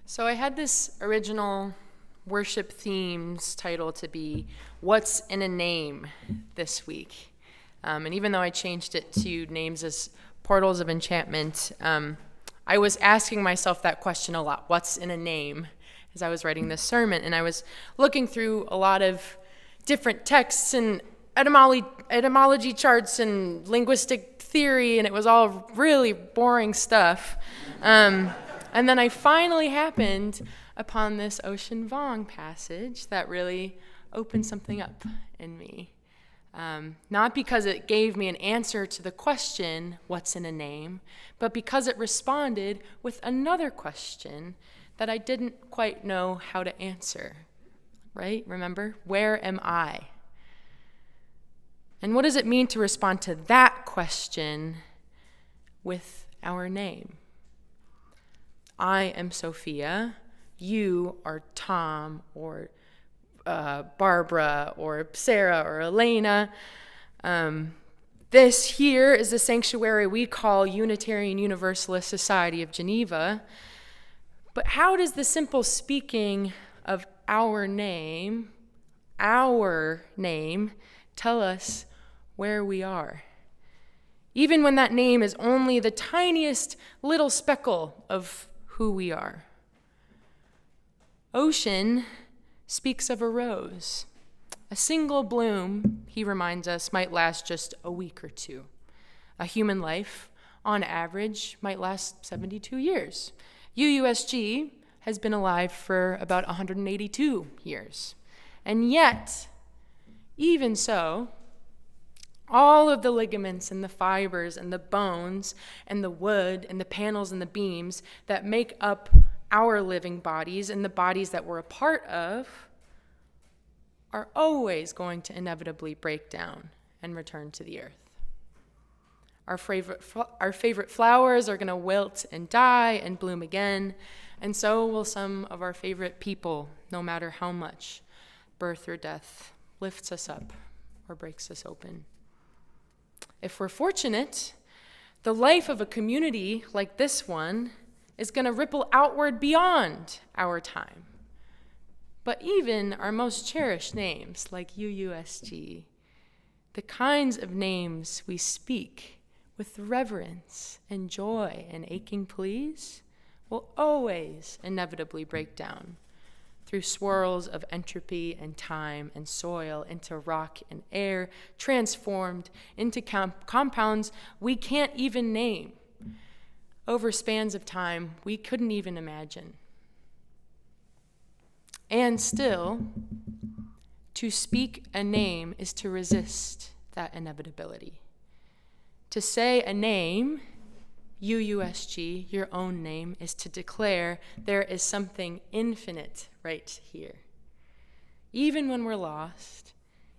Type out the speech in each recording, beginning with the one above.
So I had this original worship themes title to be What's in a Name this week. And even though I changed it to names as portals of enchantment, I was asking myself that question a lot, what's in a name, as I was writing this sermon. And I was looking through a lot of different texts and etymology charts and linguistic theory, and it was all really boring stuff. And then I finally happened upon this Ocean Vuong passage that really opened something up in me. Not because it gave me an answer to the question, what's in a name, but because it responded with another question that I didn't quite know how to answer. Right? Remember? Where am I? And what does it mean to respond to that question with our name? I am Sophia, you are Tom, or Barbara, or Sarah, or Elena. This here is the sanctuary we call Unitarian Universalist Society of Geneva. But how does the simple speaking of our name, tell us where we are? Even when that name is only the tiniest little speckle of who we are. Ocean speaks of a rose. A single bloom, he reminds us, might last just a week or two. A human life, on average, might last 72 years. UUSG has been alive for about 182 years. And yet, even so, all of the ligaments and the fibers and the bones and the wood and the panels and the beams that make up our living bodies and the bodies that we're a part of are always going to inevitably break down and return to the earth. Our favorite flowers are going to wilt and die and bloom again, and so will some of our favorite people, no matter how much birth or death lifts us up or breaks us open. If we're fortunate, the life of a community like this one is going to ripple outward beyond our time. But even our most cherished names, like UUSG, the kinds of names we speak with reverence and joy and aching pleas, will always inevitably break down through swirls of entropy and time and soil into rock and air, transformed into compounds we can't even name, over spans of time we couldn't even imagine. And still, to speak a name is to resist that inevitability. To say a name, UUSG, your own name, is to declare there is something infinite right here. Even when we're lost,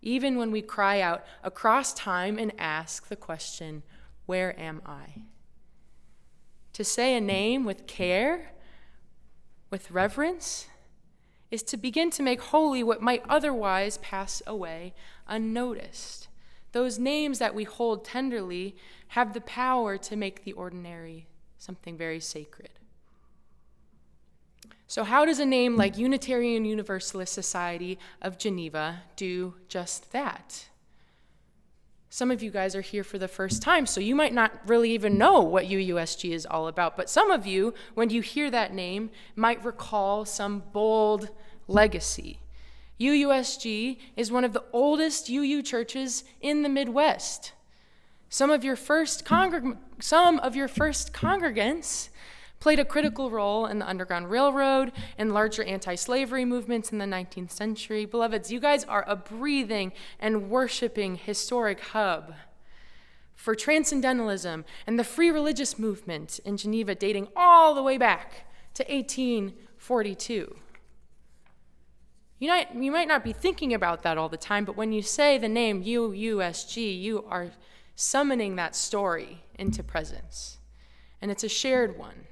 even when we cry out across time and ask the question, where am I? To say a name with care, with reverence, is to begin to make holy what might otherwise pass away unnoticed. Those names that we hold tenderly have the power to make the ordinary something very sacred. So how does a name like Unitarian Universalist Society of Geneva do just that? Some of you guys are here for the first time, so you might not really even know what UUSG is all about. But some of you, when you hear that name, might recall some bold legacy. UUSG is one of the oldest UU churches in the Midwest. Some of your first congregants played a critical role in the Underground Railroad and larger anti-slavery movements in the 19th century. Beloveds, you guys are a breathing and worshiping historic hub for transcendentalism and the free religious movement in Geneva dating all the way back to 1842. You might not be thinking about that all the time, but when you say the name UUSG, you are summoning that story into presence. And it's a shared one.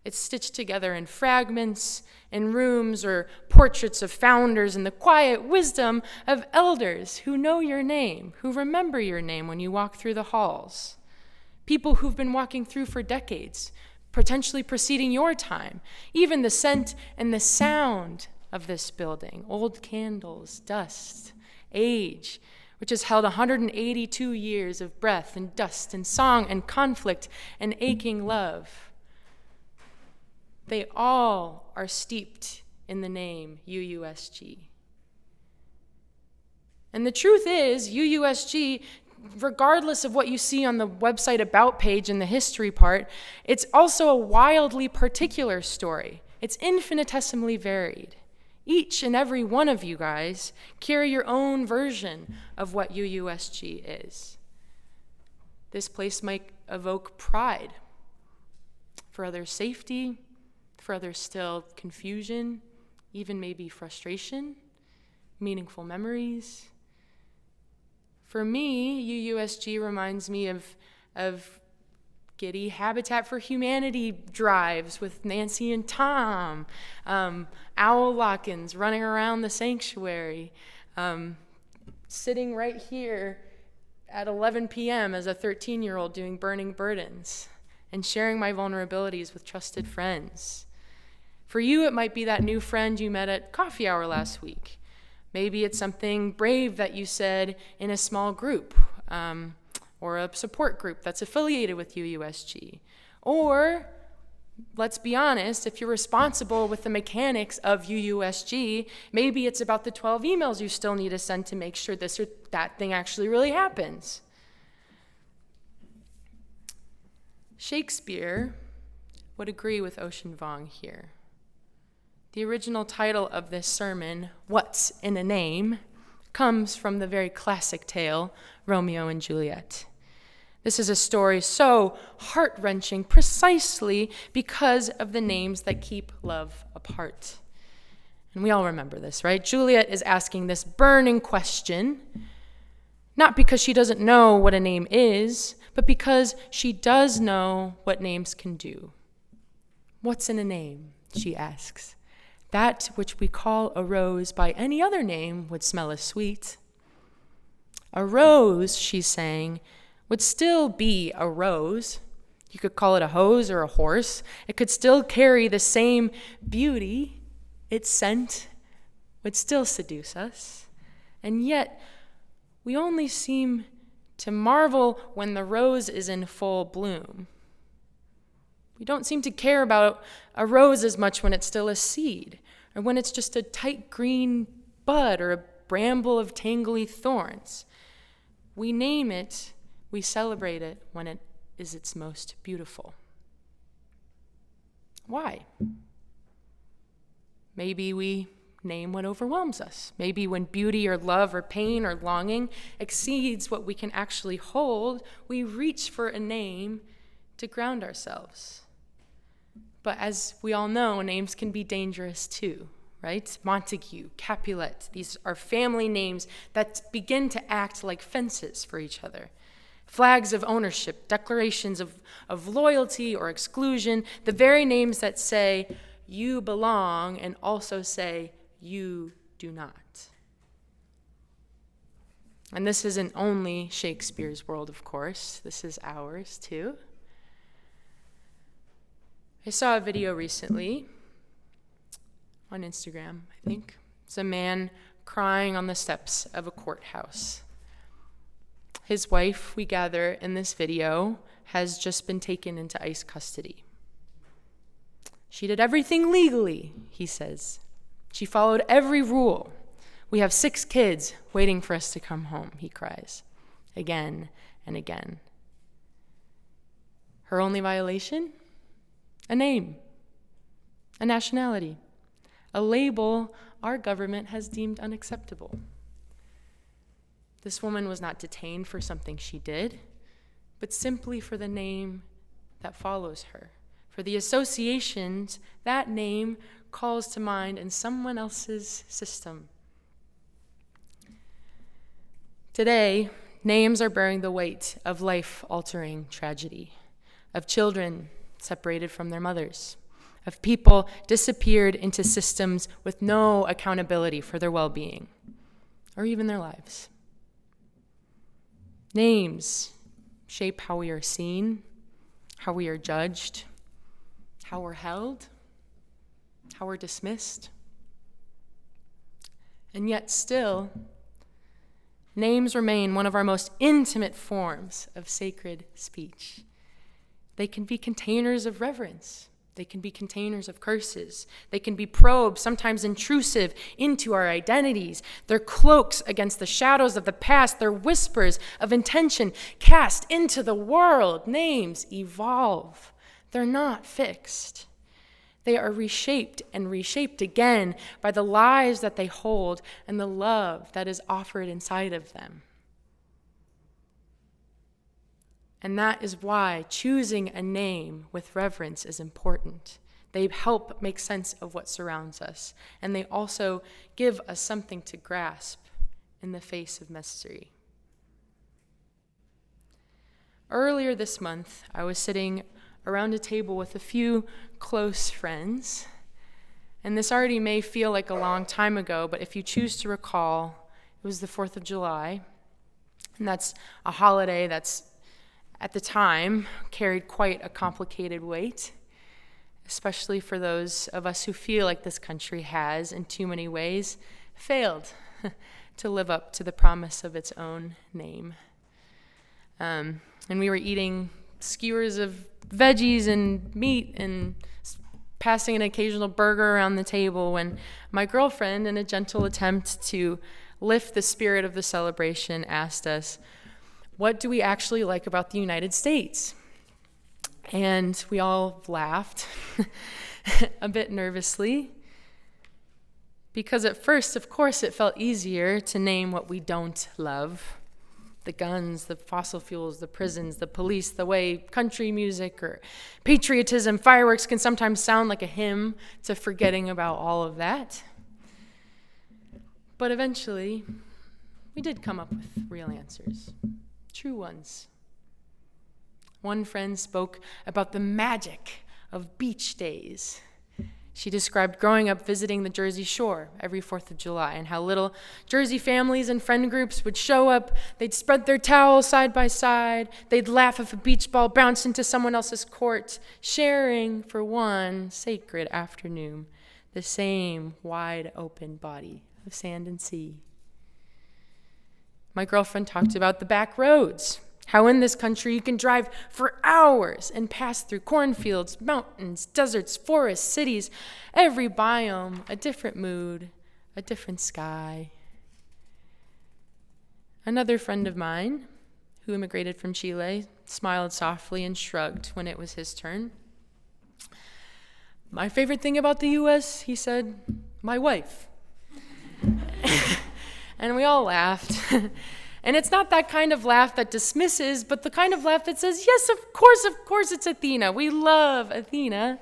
It's stitched together in fragments, in rooms, or portraits of founders, and the quiet wisdom of elders who know your name, who remember your name when you walk through the halls. People who've been walking through for decades, potentially preceding your time. Even the scent and the sound of this building, old candles, dust, age, which has held 182 years of breath and dust and song and conflict and aching love. They all are steeped in the name UUSG. And the truth is, UUSG, regardless of what you see on the website about page in the history part, it's also a wildly particular story. It's infinitesimally varied. Each and every one of you guys carry your own version of what UUSG is. This place might evoke pride. For others, safety. For others, still confusion, even maybe frustration, meaningful memories. For me, UUSG reminds me of giddy Habitat for Humanity drives with Nancy and Tom, owl lock-ins running around the sanctuary, sitting right here at 11 p.m. as a 13-year-old doing burning burdens and sharing my vulnerabilities with trusted friends. For you, it might be that new friend you met at coffee hour last week. Maybe it's something brave that you said in a small group, or a support group that's affiliated with UUSG. Or, let's be honest, if you're responsible with the mechanics of UUSG, maybe it's about the 12 emails you still need to send to make sure this or that thing actually really happens. Shakespeare would agree with Ocean Vuong here. The original title of this sermon, What's in a Name, comes from the very classic tale, Romeo and Juliet. This is a story so heart-wrenching precisely because of the names that keep love apart. And we all remember this, right? Juliet is asking this burning question, not because she doesn't know what a name is, but because she does know what names can do. What's in a name, she asks. That which we call a rose by any other name would smell as sweet. A rose, she's saying, would still be a rose. You could call it a hose or a horse. It could still carry the same beauty. Its scent would still seduce us. And yet, we only seem to marvel when the rose is in full bloom. We don't seem to care about a rose as much when it's still a seed, or when it's just a tight green bud or a bramble of tangly thorns. We name it, we celebrate it when it is its most beautiful. Why? Maybe we name what overwhelms us. Maybe when beauty or love or pain or longing exceeds what we can actually hold, we reach for a name to ground ourselves. But as we all know, names can be dangerous too, right? Montague, Capulet, these are family names that begin to act like fences for each other. Flags of ownership, declarations of loyalty or exclusion, the very names that say, you belong, and also say, you do not. And this isn't only Shakespeare's world, of course. This is ours too. I saw a video recently on Instagram, I think. It's a man crying on the steps of a courthouse. His wife, we gather in this video, has just been taken into ICE custody. She did everything legally, he says. She followed every rule. We have 6 kids waiting for us to come home, he cries, again and again. Her only violation? A name, a nationality, a label our government has deemed unacceptable. This woman was not detained for something she did, but simply for the name that follows her, for the associations that name calls to mind in someone else's system. Today, names are bearing the weight of life-altering tragedy, of children separated from their mothers, of people disappeared into systems with no accountability for their well-being, or even their lives. Names shape how we are seen, how we are judged, how we're held, how we're dismissed. And yet still, names remain one of our most intimate forms of sacred speech. They can be containers of reverence. They can be containers of curses. They can be probes, sometimes intrusive, into our identities. They're cloaks against the shadows of the past. They're whispers of intention cast into the world. Names evolve. They're not fixed. They are reshaped and reshaped again by the lives that they hold and the love that is offered inside of them. And that is why choosing a name with reverence is important. They help make sense of what surrounds us, and they also give us something to grasp in the face of mystery. Earlier this month, I was sitting around a table with a few close friends, and this already may feel like a long time ago, but if you choose to recall, it was the 4th of July, and that's a holiday that's at the time carried quite a complicated weight, especially for those of us who feel like this country has, in too many ways, failed to live up to the promise of its own name. And we were eating skewers of veggies and meat and passing an occasional burger around the table when my girlfriend, in a gentle attempt to lift the spirit of the celebration, asked us, "What do we actually like about the United States?" And we all laughed a bit nervously, because at first, of course, it felt easier to name what we don't love. The guns, the fossil fuels, the prisons, the police, the way country music or patriotism, fireworks can sometimes sound like a hymn to forgetting about all of that. But eventually, we did come up with real answers. True ones. One friend spoke about the magic of beach days. She described growing up visiting the Jersey Shore every 4th of July and how little Jersey families and friend groups would show up. They'd spread their towels side by side. They'd laugh if a beach ball bounced into someone else's court, sharing for one sacred afternoon the same wide open body of sand and sea. My girlfriend talked about the back roads, how in this country you can drive for hours and pass through cornfields, mountains, deserts, forests, cities, every biome, a different mood, a different sky. Another friend of mine, who immigrated from Chile, smiled softly and shrugged when it was his turn. "My favorite thing about the U.S., he said, my wife." And we all laughed. And it's not that kind of laugh that dismisses, but the kind of laugh that says, yes, of course it's Athena. We love Athena.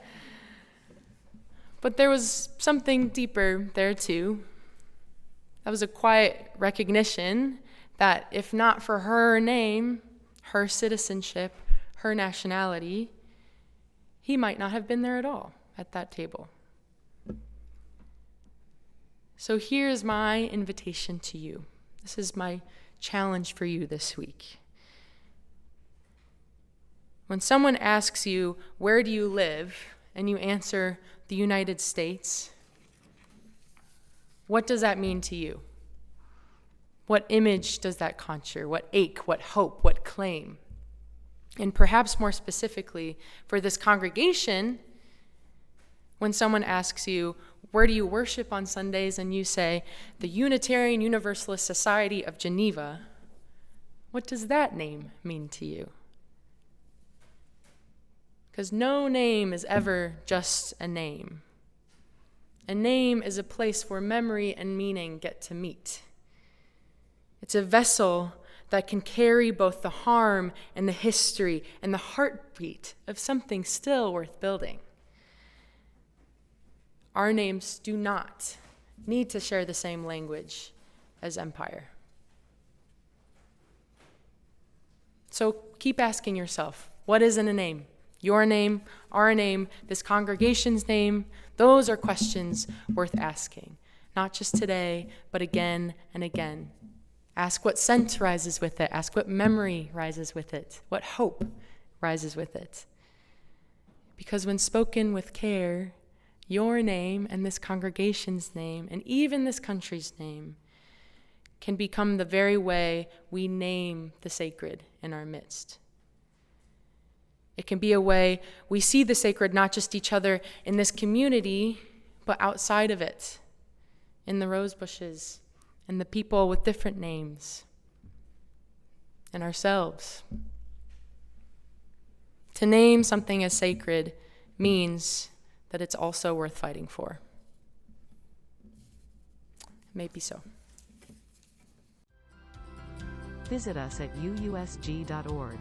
But there was something deeper there too. That was a quiet recognition that if not for her name, her citizenship, her nationality, he might not have been there at all at that table. So here's my invitation to you. This is my challenge for you this week. When someone asks you, where do you live? And you answer, the United States, what does that mean to you? What image does that conjure? What ache, what hope, what claim? And perhaps more specifically, for this congregation, when someone asks you, where do you worship on Sundays? And you say, the Unitarian Universalist Society of Geneva, what does that name mean to you? Because no name is ever just a name. A name is a place where memory and meaning get to meet. It's a vessel that can carry both the harm and the history and the heartbeat of something still worth building. Our names do not need to share the same language as empire. So keep asking yourself, what is in a name? Your name, our name, this congregation's name? Those are questions worth asking, not just today, but again and again. Ask what scent rises with it. Ask what memory rises with it. What hope rises with it. because when spoken with care, your name and this congregation's name, and even this country's name, can become the very way we name the sacred in our midst. It can be a way we see the sacred, not just each other in this community, but outside of it, in the rose bushes, and the people with different names, and ourselves. To name something as sacred means that it's also worth fighting for. Maybe so. Visit us at uusg.org.